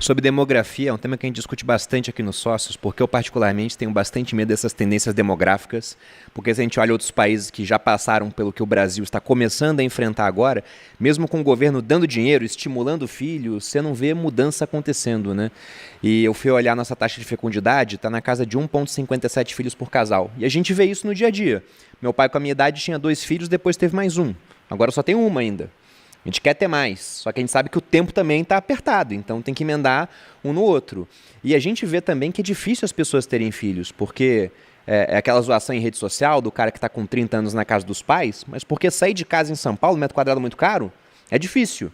Sobre demografia, é um tema que a gente discute bastante aqui nos Sócios, porque eu particularmente tenho bastante medo dessas tendências demográficas, porque se a gente olha outros países que já passaram pelo que o Brasil está começando a enfrentar agora, mesmo com o governo dando dinheiro, estimulando filhos, você não vê mudança acontecendo, né? E eu fui olhar nossa taxa de fecundidade, está na casa de 1,57 filhos por casal. E a gente vê isso no dia a dia. Meu pai com a minha idade tinha 2 filhos, depois teve mais um. Agora só tem uma ainda. A gente quer ter mais, só que a gente sabe que o tempo também está apertado, então tem que emendar um no outro. E a gente vê também que é difícil as pessoas terem filhos, porque é aquela zoação em rede social do cara que está com 30 anos na casa dos pais, mas porque sair de casa em São Paulo, metro quadrado muito caro, é difícil.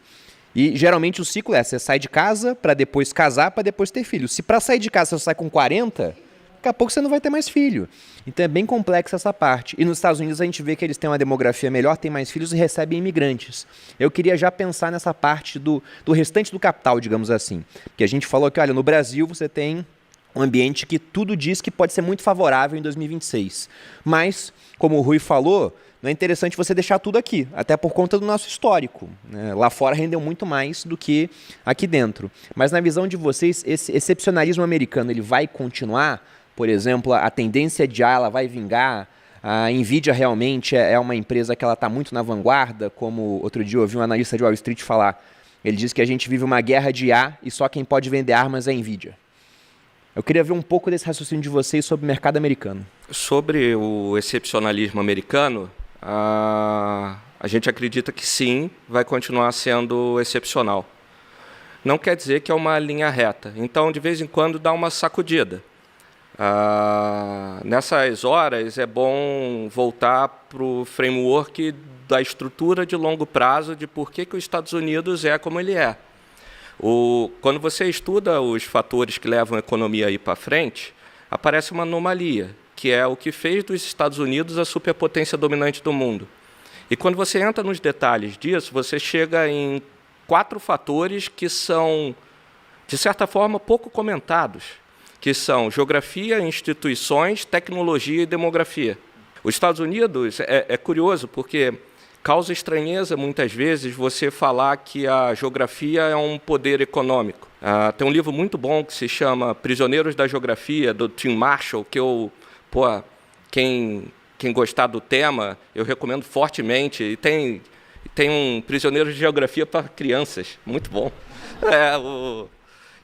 E geralmente o ciclo é, você sai de casa para depois casar, para depois ter filho. Se para sair de casa você sai com 40, daqui a pouco você não vai ter mais filho. Então é bem complexa essa parte. E nos Estados Unidos a gente vê que eles têm uma demografia melhor, têm mais filhos e recebem imigrantes. Eu queria já pensar nessa parte do restante do capital, digamos assim. Porque a gente falou que, olha, no Brasil você tem um ambiente que tudo diz que pode ser muito favorável em 2026. Mas, como o Rui falou, não é interessante você deixar tudo aqui, até por conta do nosso histórico, né? Lá fora rendeu muito mais do que aqui dentro. Mas na visão de vocês, esse excepcionalismo americano, ele vai continuar? Por exemplo, a tendência de ela vai vingar? A Nvidia realmente é uma empresa que ela está muito na vanguarda, como outro dia eu ouvi um analista de Wall Street falar. Ele diz que a gente vive uma guerra de IA e só quem pode vender armas é a Nvidia. Eu queria ver um pouco desse raciocínio de vocês sobre o mercado americano. Sobre o excepcionalismo americano, a gente acredita que sim, vai continuar sendo excepcional. Não quer dizer que é uma linha reta. Então, de vez em quando, dá uma sacudida. Nessas horas, é bom voltar para o framework da estrutura de longo prazo de por que os Estados Unidos é como ele é. Quando você estuda os fatores que levam a economia a ir para frente, aparece uma anomalia, que é o que fez dos Estados Unidos a superpotência dominante do mundo. E quando você entra nos detalhes disso, você chega em 4 fatores que são, de certa forma, pouco comentados, que são geografia, instituições, tecnologia e demografia. Os Estados Unidos é curioso, porque causa estranheza, muitas vezes, você falar que a geografia é um poder econômico. Tem um livro muito bom que se chama Prisioneiros da Geografia, do Tim Marshall, que quem gostar do tema, eu recomendo fortemente. E tem um Prisioneiro de Geografia para crianças, muito bom.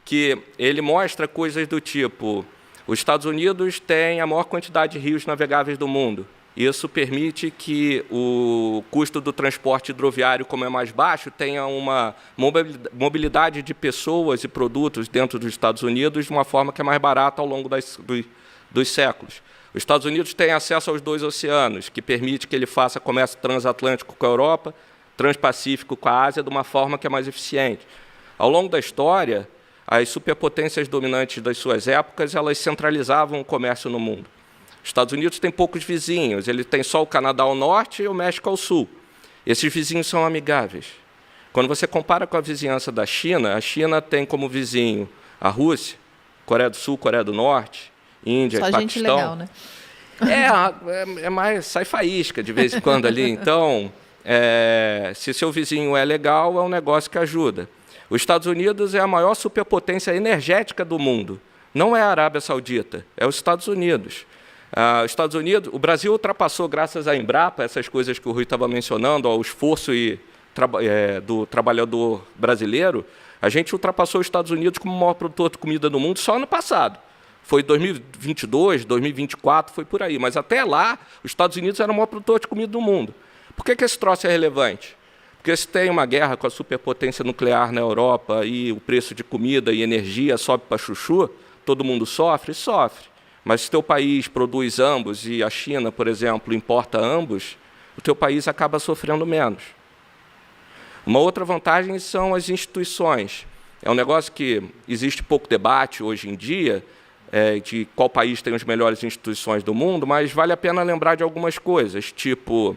Que ele mostra coisas do tipo: os Estados Unidos têm a maior quantidade de rios navegáveis do mundo. Isso permite que o custo do transporte hidroviário, como é mais baixo, tenha uma mobilidade de pessoas e produtos dentro dos Estados Unidos de uma forma que é mais barata ao longo dos séculos. Os Estados Unidos têm acesso aos 2 oceanos, que permite que ele faça comércio transatlântico com a Europa, transpacífico com a Ásia, de uma forma que é mais eficiente. Ao longo da história, as superpotências dominantes das suas épocas, elas centralizavam o comércio no mundo. Os Estados Unidos têm poucos vizinhos, ele tem só o Canadá ao norte e o México ao sul. Esses vizinhos são amigáveis. Quando você compara com a vizinhança da China, a China tem como vizinho a Rússia, Coreia do Sul, Coreia do Norte, Índia só e Paquistão. gente legal, né? É mais, sai faísca de vez em quando ali. Então, se seu vizinho é legal, é um negócio que ajuda. Os Estados Unidos é a maior superpotência energética do mundo. Não é a Arábia Saudita, é os Estados Unidos. O Brasil ultrapassou, graças à Embrapa, essas coisas que o Rui estava mencionando, ao esforço do trabalhador brasileiro. A gente ultrapassou os Estados Unidos como o maior produtor de comida do mundo só ano passado. Foi 2022, 2024, foi por aí. Mas até lá, os Estados Unidos eram o maior produtor de comida do mundo. Por que esse troço é relevante? Porque se tem uma guerra com a superpotência nuclear na Europa e o preço de comida e energia sobe para chuchu, todo mundo sofre? Sofre. Mas se o teu país produz ambos e a China, por exemplo, importa ambos, o teu país acaba sofrendo menos. Uma outra vantagem são as instituições. É um negócio que existe pouco debate hoje em dia, de qual país tem as melhores instituições do mundo, mas vale a pena lembrar de algumas coisas, tipo,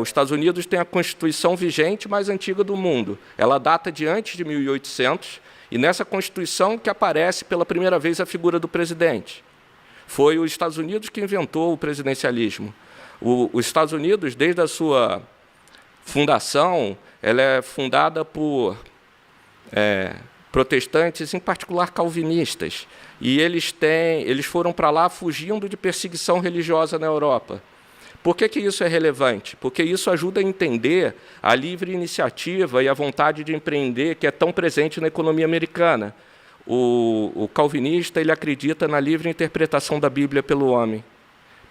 os Estados Unidos têm a Constituição vigente mais antiga do mundo. Ela data de antes de 1800, e nessa Constituição que aparece pela primeira vez a figura do presidente. Foi os Estados Unidos que inventou o presidencialismo. Os Estados Unidos, desde a sua fundação, ela é fundada por protestantes, em particular calvinistas. E eles foram para lá fugindo de perseguição religiosa na Europa. Por que isso é relevante? Porque isso ajuda a entender a livre iniciativa e a vontade de empreender que é tão presente na economia americana. O calvinista ele acredita na livre interpretação da Bíblia pelo homem.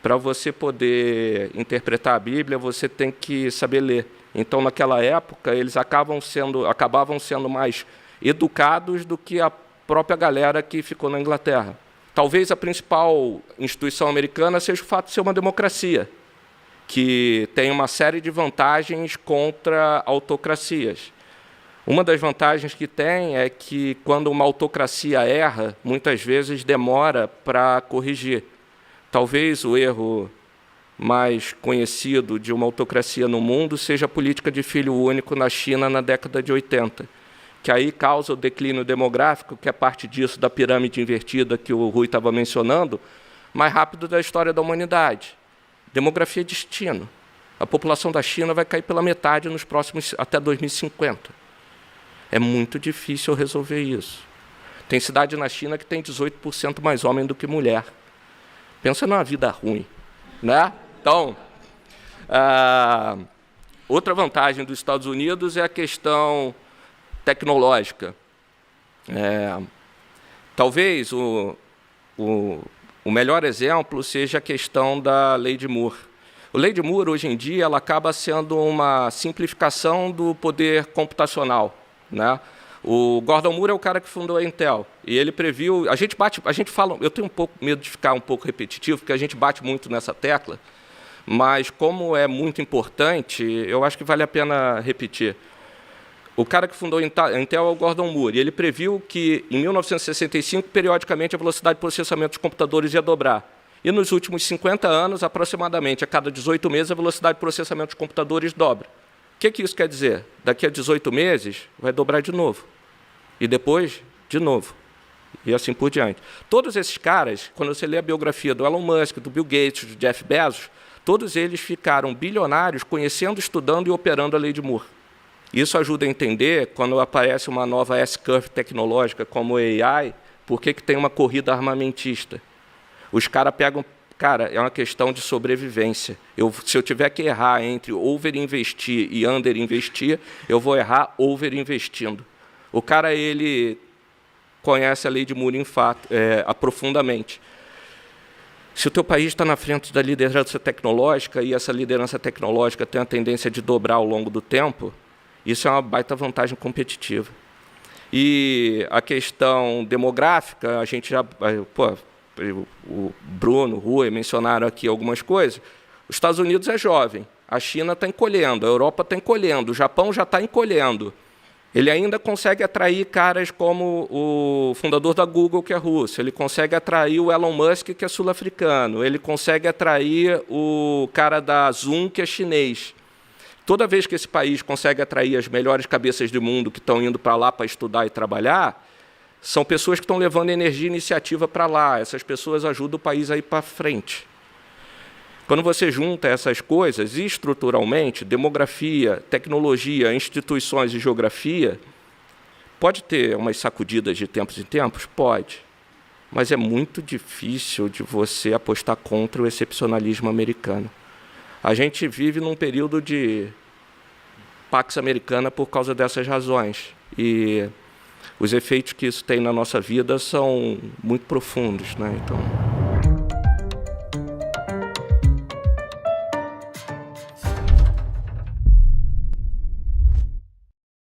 Para você poder interpretar a Bíblia, você tem que saber ler. Então, naquela época, eles acabavam sendo mais educados do que a própria galera que ficou na Inglaterra. Talvez a principal instituição americana seja o fato de ser uma democracia, que tem uma série de vantagens contra autocracias. Uma das vantagens que tem é que, quando uma autocracia erra, muitas vezes demora para corrigir. Talvez o erro mais conhecido de uma autocracia no mundo seja a política de filho único na China na década de 80, que aí causa o declínio demográfico, que é parte disso da pirâmide invertida que o Rui estava mencionando, mais rápido da história da humanidade. Demografia é destino. A população da China vai cair pela metade nos próximos até 2050. É muito difícil resolver isso. Tem cidade na China que tem 18% mais homem do que mulher. Pensa numa vida ruim, né? Então, outra vantagem dos Estados Unidos é a questão tecnológica. Talvez o melhor exemplo seja a questão da Lei de Moore. A Lei de Moore, hoje em dia, ela acaba sendo uma simplificação do poder computacional, né? O Gordon Moore é o cara que fundou a Intel, e ele previu... A gente fala... Eu tenho um pouco medo de ficar um pouco repetitivo, porque a gente bate muito nessa tecla, mas como é muito importante, eu acho que vale a pena repetir. O cara que fundou a Intel é o Gordon Moore, e ele previu que, em 1965, periodicamente, a velocidade de processamento dos computadores ia dobrar. E, nos últimos 50 anos, aproximadamente, a cada 18 meses, a velocidade de processamento dos computadores dobra. O que isso quer dizer? Daqui a 18 meses, vai dobrar de novo. E depois, de novo. E assim por diante. Todos esses caras, quando você lê a biografia do Elon Musk, do Bill Gates, do Jeff Bezos, todos eles ficaram bilionários conhecendo, estudando e operando a Lei de Moore. Isso ajuda a entender, quando aparece uma nova S-curve tecnológica como o AI, por que tem uma corrida armamentista. Os caras pegam... Cara, é uma questão de sobrevivência. Se eu tiver que errar entre overinvestir e underinvestir, eu vou errar overinvestindo. O cara, ele conhece a Lei de Moore profundamente. Se o teu país está na frente da liderança tecnológica, e essa liderança tecnológica tem a tendência de dobrar ao longo do tempo, isso é uma baita vantagem competitiva. E a questão demográfica, a gente já... o Bruno, o Rui mencionaram aqui algumas coisas. Os Estados Unidos é jovem, a China está encolhendo, a Europa está encolhendo, o Japão já está encolhendo. Ele ainda consegue atrair caras como o fundador da Google, que é russo, ele consegue atrair o Elon Musk, que é sul-africano, ele consegue atrair o cara da Zoom, que é chinês. Toda vez que esse país consegue atrair as melhores cabeças do mundo que estão indo para lá para estudar e trabalhar, são pessoas que estão levando energia e iniciativa para lá. Essas pessoas ajudam o país a ir para frente. Quando você junta essas coisas, estruturalmente, demografia, tecnologia, instituições e geografia, pode ter umas sacudidas de tempos em tempos? Pode. Mas é muito difícil de você apostar contra o excepcionalismo americano. A gente vive num período de Pax Americana por causa dessas razões. E os efeitos que isso tem na nossa vida são muito profundos, né? Então...